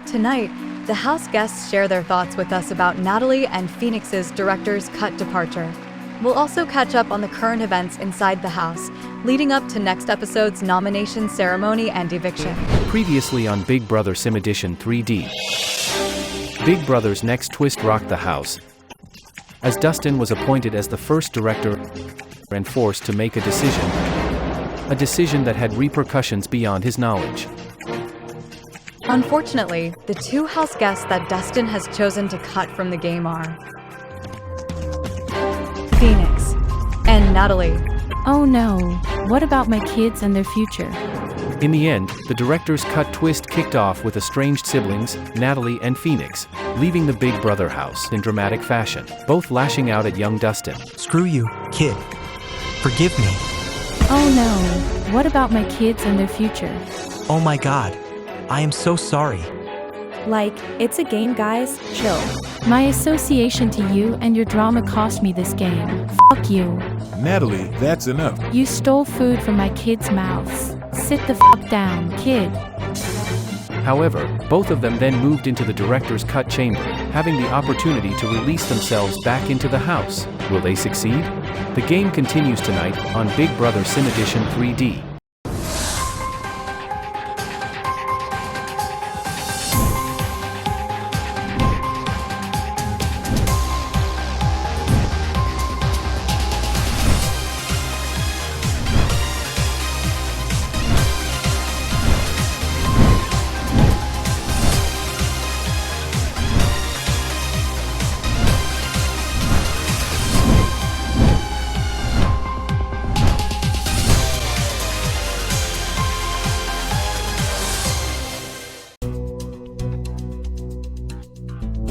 Tonight, the house guests share their thoughts with us about Natalie and Phoenix's director's cut departure. We'll also catch up on the current events inside the house, leading up to next episode's nomination ceremony and eviction. Previously on Big Brother Sim Edition 3D. Big Brother's next twist rocked the house, as Dustin was appointed as the first director and forced to make a decision that had repercussions beyond his knowledge. Unfortunately, the two house guests that Dustin has chosen to cut from the game are Phoenix and Natalie. Oh no, what about my kids and their future? In the end, the director's cut twist kicked off with estranged siblings, Natalie and Phoenix, leaving the Big Brother house in dramatic fashion, both lashing out at young Dustin. Screw you, kid. Forgive me. Oh no, what about my kids and their future? Oh my god. I am so sorry. Like, it's a game, guys, chill. My association to you and your drama cost me this game. Fuck you. Natalie, that's enough. You stole food from my kids' mouths. Sit the down, kid. However, both of them then moved into the director's cut chamber, having the opportunity to release themselves back into the house. Will they succeed? The game continues tonight on Big Brother Sim Edition 3D.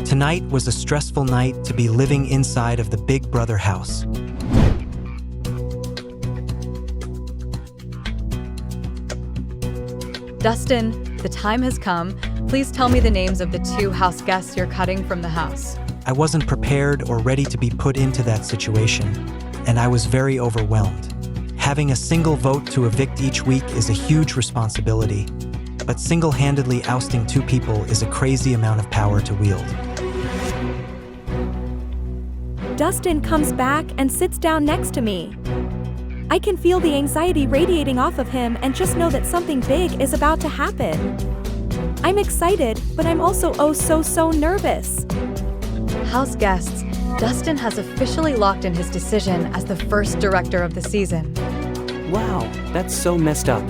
Tonight was a stressful night to be living inside of the Big Brother house. Dustin, the time has come. Please tell me the names of the two house guests you're cutting from the house. I wasn't prepared or ready to be put into that situation, and I was very overwhelmed. Having a single vote to evict each week is a huge responsibility, but single-handedly ousting two people is a crazy amount of power to wield. Dustin comes back and sits down next to me. I can feel the anxiety radiating off of him and just know that something big is about to happen. I'm excited, but I'm also so nervous. House guests, Dustin has officially locked in his decision as the first director of the season. Wow, that's so messed up.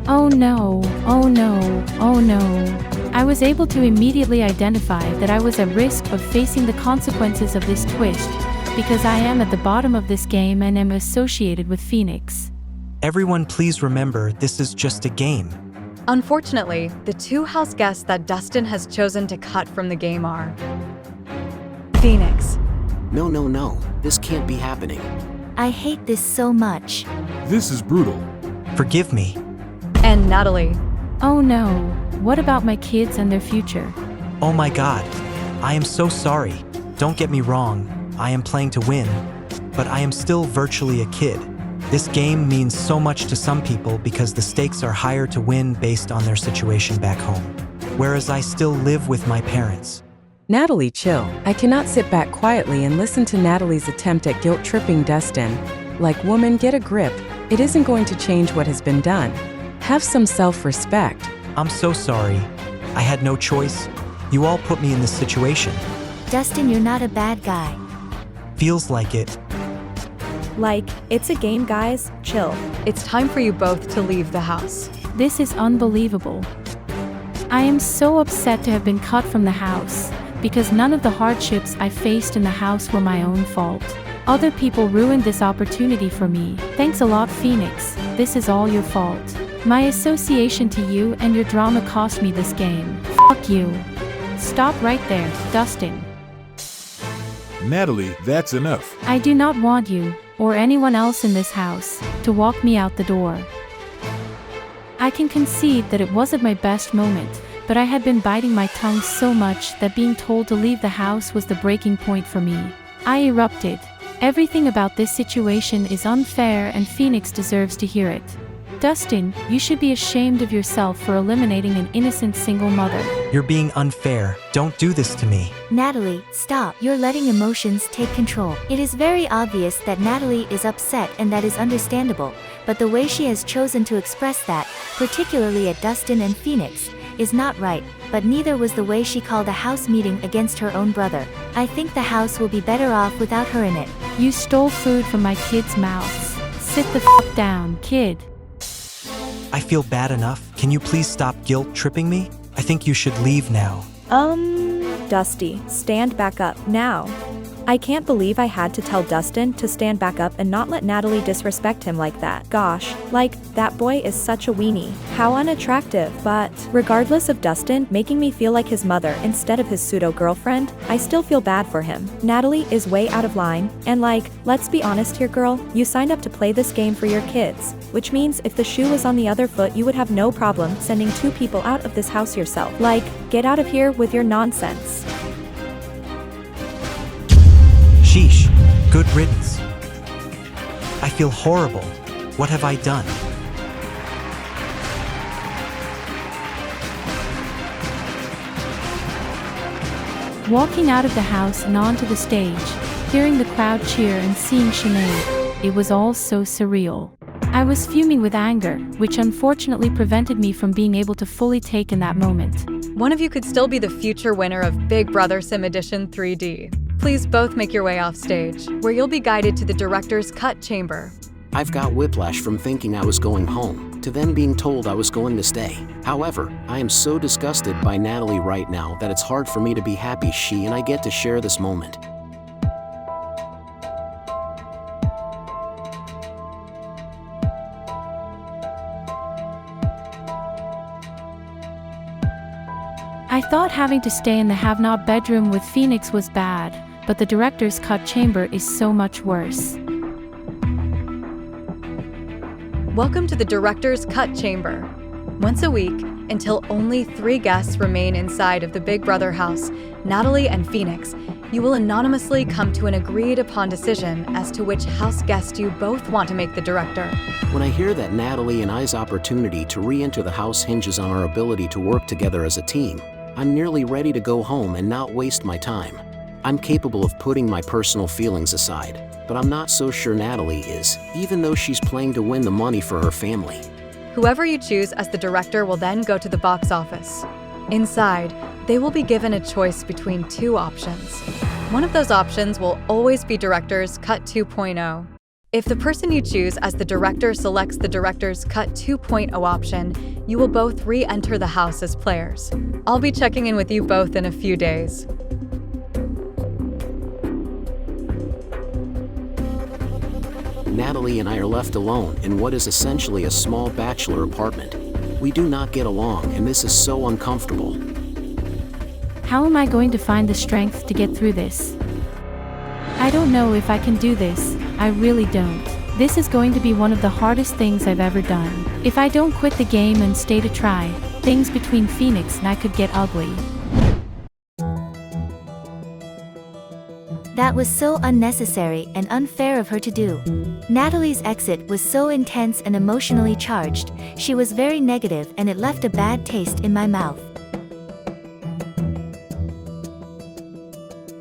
Oh no, oh no, oh no. I was able to immediately identify that I was at risk of facing the consequences of this twist, because I am at the bottom of this game and am associated with Phoenix. Everyone please remember this is just a game. Unfortunately, the two house guests that Dustin has chosen to cut from the game are Phoenix. No, this can't be happening. I hate this so much. This is brutal. Forgive me. And Natalie. Oh no, what about my kids and their future? Oh my god. I am so sorry. Don't get me wrong, I am playing to win, but I am still virtually a kid. This game means so much to some people because the stakes are higher to win based on their situation back home, whereas I still live with my parents. Natalie, chill. I cannot sit back quietly and listen to Natalie's attempt at guilt-tripping Dustin. Like, woman, get a grip. It isn't going to change what has been done. Have some self-respect. I'm so sorry. I had no choice. You all put me in this situation. Dustin, you're not a bad guy. Feels like it. Like, it's a game, guys, chill. It's time for you both to leave the house. This is unbelievable. I am so upset to have been cut from the house, because none of the hardships I faced in the house were my own fault. Other people ruined this opportunity for me. Thanks a lot, Phoenix. This is all your fault. My association to you and your drama cost me this game. Fuck you. Stop right there, Dustin. Natalie, that's enough. I do not want you, or anyone else in this house, to walk me out the door. I can concede that it wasn't my best moment, but I had been biting my tongue so much that being told to leave the house was the breaking point for me. I erupted. Everything about this situation is unfair and Phoenix deserves to hear it. Dustin, you should be ashamed of yourself for eliminating an innocent single mother. You're being unfair. Don't do this to me. Natalie, stop. You're letting emotions take control. It is very obvious that Natalie is upset, and that is understandable, but the way she has chosen to express that, particularly at Dustin and Phoenix, is not right, but neither was the way she called a house meeting against her own brother. I think the house will be better off without her in it. You stole food from my kids' mouths. Sit the f down, kid. I feel bad enough. Can you please stop guilt tripping me? I think you should leave now. Dusty, stand back up, now. I can't believe I had to tell Dustin to stand back up and not let Natalie disrespect him like that. Gosh, that boy is such a weenie. How unattractive, but regardless of Dustin making me feel like his mother instead of his pseudo-girlfriend, I still feel bad for him. Natalie is way out of line, and let's be honest here, girl, you signed up to play this game for your kids, which means if the shoe was on the other foot, you would have no problem sending 2 people out of this house yourself. Get out of here with your nonsense. Sheesh. Good riddance. I feel horrible. What have I done? Walking out of the house and onto the stage, hearing the crowd cheer and seeing Sinead, it was all so surreal. I was fuming with anger, which unfortunately prevented me from being able to fully take in that moment. One of you could still be the future winner of Big Brother Sim Edition 3D. Please both make your way off stage, where you'll be guided to the director's cut chamber. I've got whiplash from thinking I was going home, to then being told I was going to stay. However, I am so disgusted by Natalie right now that it's hard for me to be happy she and I get to share this moment. I thought having to stay in the have-not bedroom with Phoenix was bad, but the director's cut chamber is so much worse. Welcome to the director's cut chamber. Once a week, until only 3 guests remain inside of the Big Brother house, Natalie and Phoenix, you will anonymously come to an agreed-upon decision as to which house guest you both want to make the director. When I hear that Natalie and I's opportunity to re-enter the house hinges on our ability to work together as a team, I'm nearly ready to go home and not waste my time. I'm capable of putting my personal feelings aside, but I'm not so sure Natalie is, even though she's playing to win the money for her family. Whoever you choose as the director will then go to the box office. Inside, they will be given a choice between 2 options. One of those options will always be Director's Cut 2.0. If the person you choose as the director selects the Director's Cut 2.0 option, you will both re-enter the house as players. I'll be checking in with you both in a few days. Natalie and I are left alone in what is essentially a small bachelor apartment. We do not get along, and this is so uncomfortable. How am I going to find the strength to get through this? I don't know if I can do this, I really don't. This is going to be one of the hardest things I've ever done. If I don't quit the game and stay to try, things between Phoenix and I could get ugly. That was so unnecessary and unfair of her to do. Natalie's exit was so intense and emotionally charged, she was very negative, and it left a bad taste in my mouth.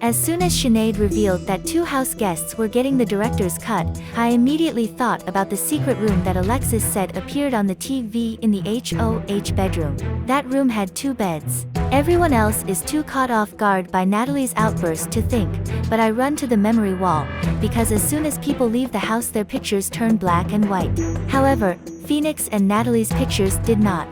As soon as Sinead revealed that 2 house guests were getting the director's cut, I immediately thought about the secret room that Alexis said appeared on the TV in the HOH bedroom. That room had 2 beds. Everyone else is too caught off guard by Natalie's outburst to think, but I run to the memory wall, because as soon as people leave the house their pictures turn black and white. However, Phoenix and Natalie's pictures did not.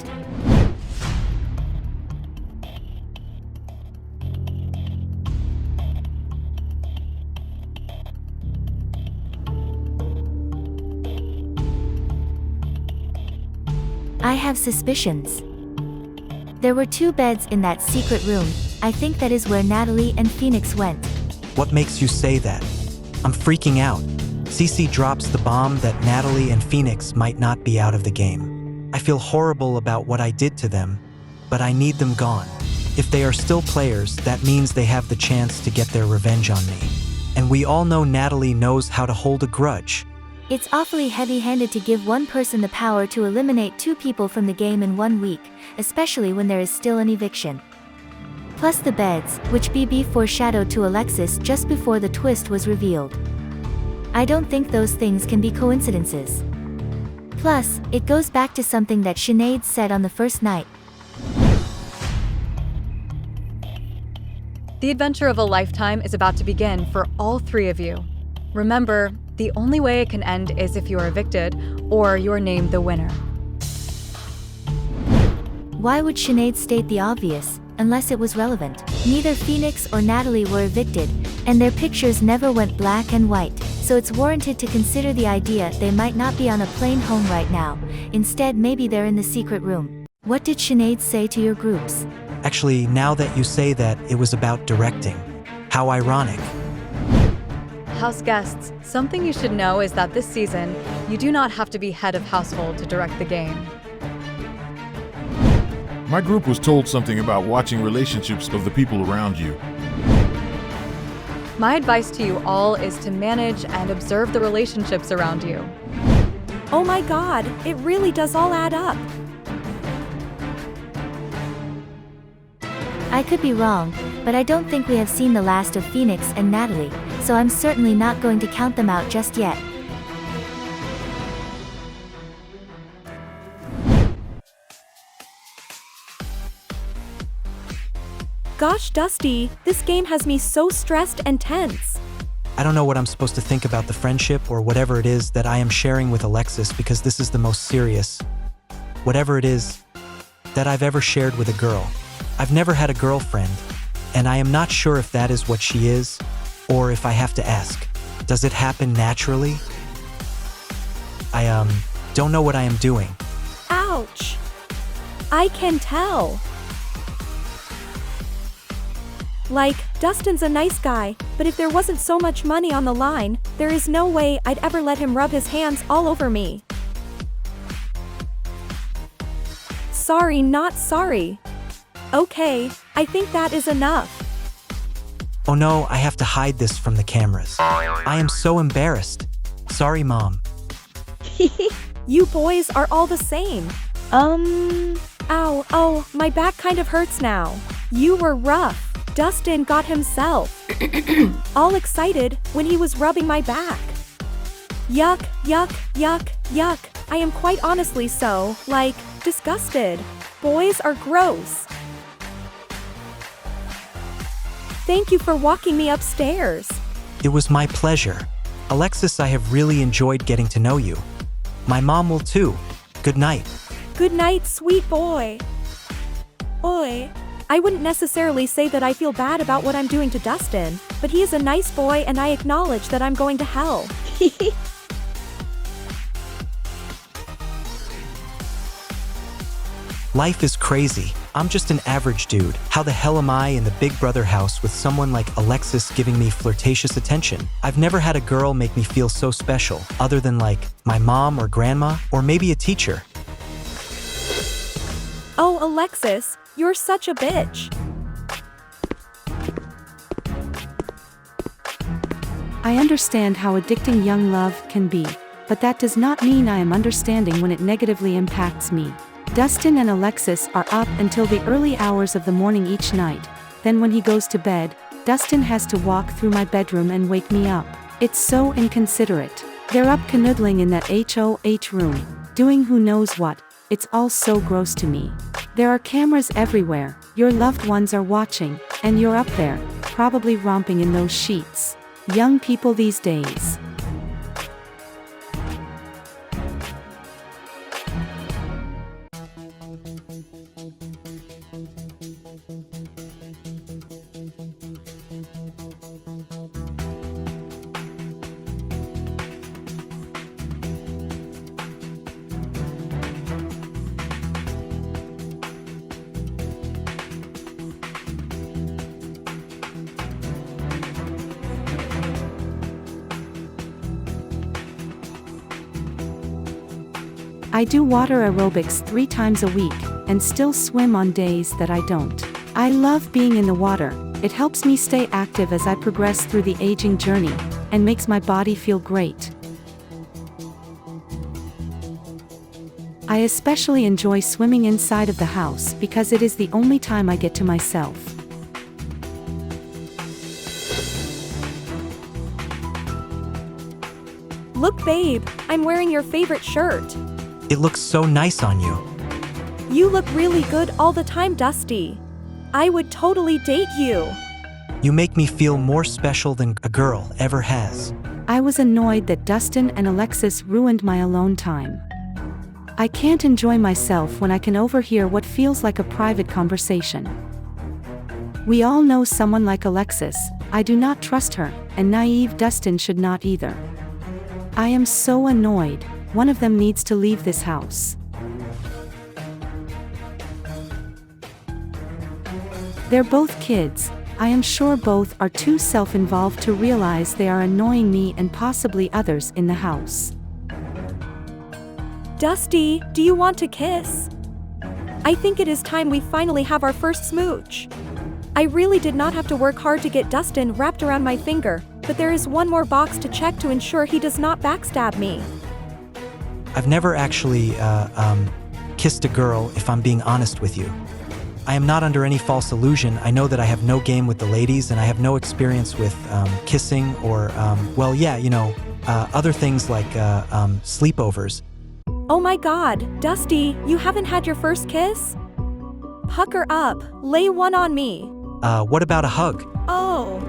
I have suspicions. There were 2 beds in that secret room. I think that is where Natalie and Phoenix went. What makes you say that? I'm freaking out. Cece drops the bomb that Natalie and Phoenix might not be out of the game. I feel horrible about what I did to them, but I need them gone. If they are still players, that means they have the chance to get their revenge on me. And we all know Natalie knows how to hold a grudge. It's awfully heavy-handed to give one person the power to eliminate 2 people from the game in 1 week, especially when there is still an eviction. Plus the beds, which BB foreshadowed to Alexis just before the twist was revealed. I don't think those things can be coincidences. Plus, it goes back to something that Sinead said on the first night. The adventure of a lifetime is about to begin for all 3 of you. Remember, the only way it can end is if you're evicted or you're named the winner. Why would Sinead state the obvious, unless it was relevant? Neither Phoenix or Natalie were evicted, and their pictures never went black and white, so it's warranted to consider the idea they might not be on a plane home right now. Instead, maybe they're in the secret room. What did Sinead say to your groups? Actually, now that you say that, it was about directing. How ironic. House guests, something you should know is that this season, you do not have to be head of household to direct the game. My group was told something about watching relationships of the people around you. My advice to you all is to manage and observe the relationships around you. Oh my god, it really does all add up. I could be wrong, but I don't think we have seen the last of Phoenix and Natalie, so I'm certainly not going to count them out just yet. Gosh, Dusty, this game has me so stressed and tense. I don't know what I'm supposed to think about the friendship or whatever it is that I am sharing with Alexis because this is the most serious, whatever it is, that I've ever shared with a girl. I've never had a girlfriend, and I am not sure if that is what she is, or if I have to ask. Does it happen naturally? I don't know what I am doing. Ouch. I can tell. Like, Dustin's a nice guy, but if there wasn't so much money on the line, there is no way I'd ever let him rub his hands all over me. Sorry, not sorry. Okay, I think that is enough. Oh no, I have to hide this from the cameras. I am so embarrassed. Sorry, Mom. You boys are all the same. Ow, oh, my back kind of hurts now. You were rough. Dustin got himself all excited when he was rubbing my back. Yuck, yuck, yuck, yuck. I am quite honestly so, like, disgusted. Boys are gross. Thank you for walking me upstairs. It was my pleasure. Alexis, I have really enjoyed getting to know you. My mom will too. Good night. Good night, sweet boy. Oi. I wouldn't necessarily say that I feel bad about what I'm doing to Dustin, but he is a nice boy and I acknowledge that I'm going to hell. Life is crazy. I'm just an average dude. How the hell am I in the Big Brother house with someone like Alexis giving me flirtatious attention? I've never had a girl make me feel so special, other than like my mom or grandma, or maybe a teacher. Oh, Alexis, you're such a bitch. I understand how addicting young love can be, but that does not mean I am understanding when it negatively impacts me. Dustin and Alexis are up until the early hours of the morning each night. Then when he goes to bed, Dustin has to walk through my bedroom and wake me up. It's so inconsiderate. They're up canoodling in that HOH room, doing who knows what. It's all so gross to me. There are cameras everywhere, your loved ones are watching, and you're up there, probably romping in those sheets. Young people these days. I do water aerobics 3 times a week, and still swim on days that I don't. I love being in the water. It helps me stay active as I progress through the aging journey, and makes my body feel great. I especially enjoy swimming inside of the house because it is the only time I get to myself. Look, babe, I'm wearing your favorite shirt. It looks so nice on you. You look really good all the time, Dusty. I would totally date you. You make me feel more special than a girl ever has. I was annoyed that Dustin and Alexis ruined my alone time. I can't enjoy myself when I can overhear what feels like a private conversation. We all know someone like Alexis. I do not trust her, and naive Dustin should not either. I am so annoyed. One of them needs to leave this house. They're both kids. I am sure both are too self-involved to realize they are annoying me and possibly others in the house. Dusty, do you want to kiss? I think it is time we finally have our first smooch. I really did not have to work hard to get Dustin wrapped around my finger, but there is one more box to check to ensure he does not backstab me. I've never actually, kissed a girl, if I'm being honest with you. I am not under any false illusion. I know that I have no game with the ladies, and I have no experience with, kissing or, other things like, sleepovers. Oh my god, Dusty, you haven't had your first kiss? Pucker up, lay one on me. What about a hug? Oh,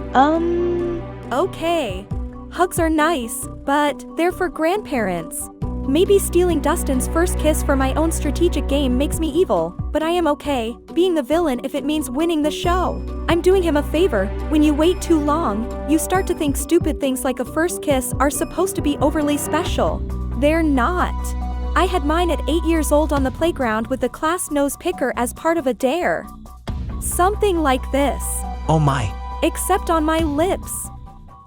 okay. Hugs are nice, but they're for grandparents. Maybe stealing Dustin's first kiss for my own strategic game makes me evil, but I am okay being the villain if it means winning the show. I'm doing him a favor. When you wait too long, you start to think stupid things like a first kiss are supposed to be overly special. They're not. I had mine at 8 years old on the playground with the class nose picker as part of a dare. Something like this. Oh my. Except on my lips.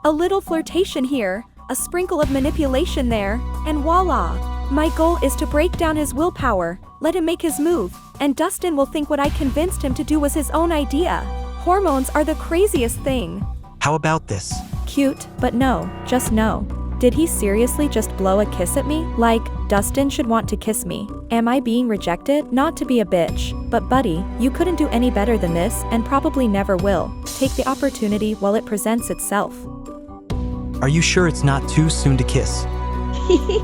A little flirtation here, a sprinkle of manipulation there, and voila. My goal is to break down his willpower, let him make his move, and Dustin will think what I convinced him to do was his own idea. Hormones are the craziest thing. How about this? Cute, but no, just no. Did he seriously just blow a kiss at me? Like, Dustin should want to kiss me. Am I being rejected? Not to be a bitch, but buddy, you couldn't do any better than this and probably never will. Take the opportunity while it presents itself. Are you sure it's not too soon to kiss?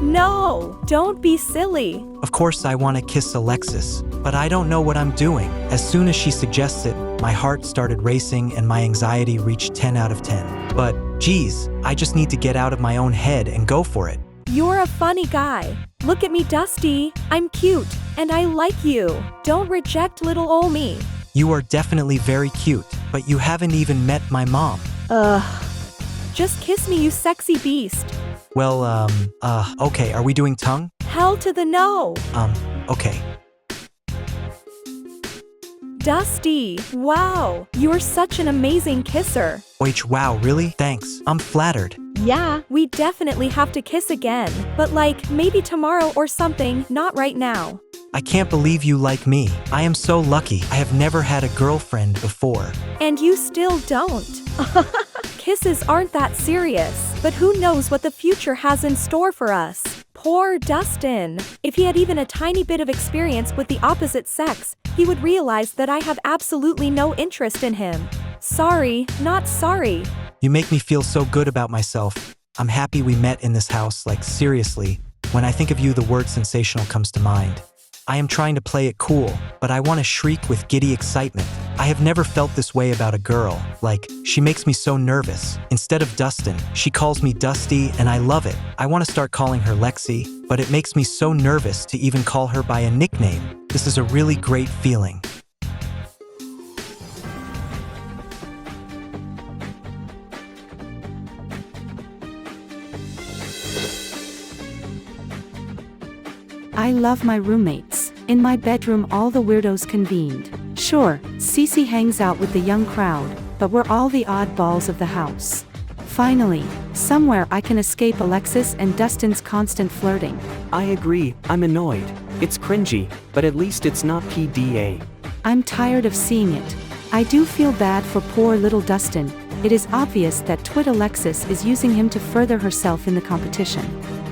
No, don't be silly. Of course I want to kiss Alexis, but I don't know what I'm doing. As soon as she suggests it, my heart started racing and my anxiety reached 10 out of 10. But, geez, I just need to get out of my own head and go for it. You're a funny guy. Look at me, Dusty. I'm cute, and I like you. Don't reject little ol' me. You are definitely very cute, but you haven't even met my mom. Just kiss me, you sexy beast. Well, okay, are we doing tongue? Hell to the no. Okay. Dusty, wow, you're such an amazing kisser. Wow, really? Thanks. I'm flattered. Yeah, we definitely have to kiss again, but like, maybe tomorrow or something, not right now. I can't believe you like me. I am so lucky. I have never had a girlfriend before. And you still don't. Kisses aren't that serious, but who knows what the future has in store for us. Poor Dustin. If he had even a tiny bit of experience with the opposite sex, he would realize that I have absolutely no interest in him. Sorry, not sorry. You make me feel so good about myself. I'm happy we met in this house, like seriously. When I think of you, the word sensational comes to mind. I am trying to play it cool, but I want to shriek with giddy excitement. I have never felt this way about a girl. Like, she makes me so nervous. Instead of Dustin, she calls me Dusty, and I love it. I want to start calling her Lexi, but it makes me so nervous to even call her by a nickname. This is a really great feeling. I love my roommates. In my bedroom, all the weirdos convened. Sure, Cece hangs out with the young crowd, but we're all the oddballs of the house. Finally, somewhere I can escape Alexis and Dustin's constant flirting. I agree, I'm annoyed. It's cringy, but at least it's not PDA. I'm tired of seeing it. I do feel bad for poor little Dustin. It is obvious that Twit Alexis is using him to further herself in the competition.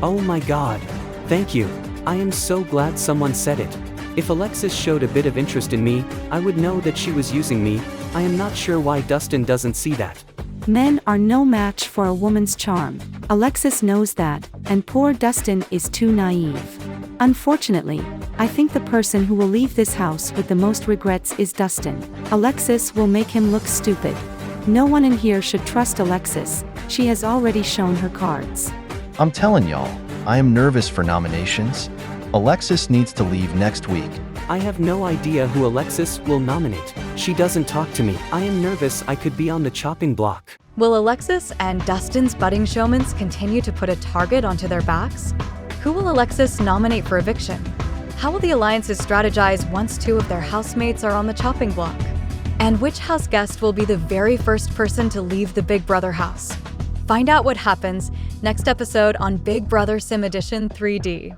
Oh my god. Thank you. I am so glad someone said it. If Alexis showed a bit of interest in me, I would know that she was using me. I am not sure why Dustin doesn't see that. Men are no match for a woman's charm. Alexis knows that, and poor Dustin is too naive. Unfortunately, I think the person who will leave this house with the most regrets is Dustin. Alexis will make him look stupid. No one in here should trust Alexis. She has already shown her cards. I'm telling y'all, I am nervous for nominations. Alexis needs to leave next week. I have no idea who Alexis will nominate. She doesn't talk to me. I am nervous I could be on the chopping block. Will Alexis and Dustin's budding showmans continue to put a target onto their backs? Who will Alexis nominate for eviction? How will the alliances strategize once two of their housemates are on the chopping block? And which house guest will be the very first person to leave the Big Brother house? Find out what happens next episode on Big Brother Sim Edition 3D.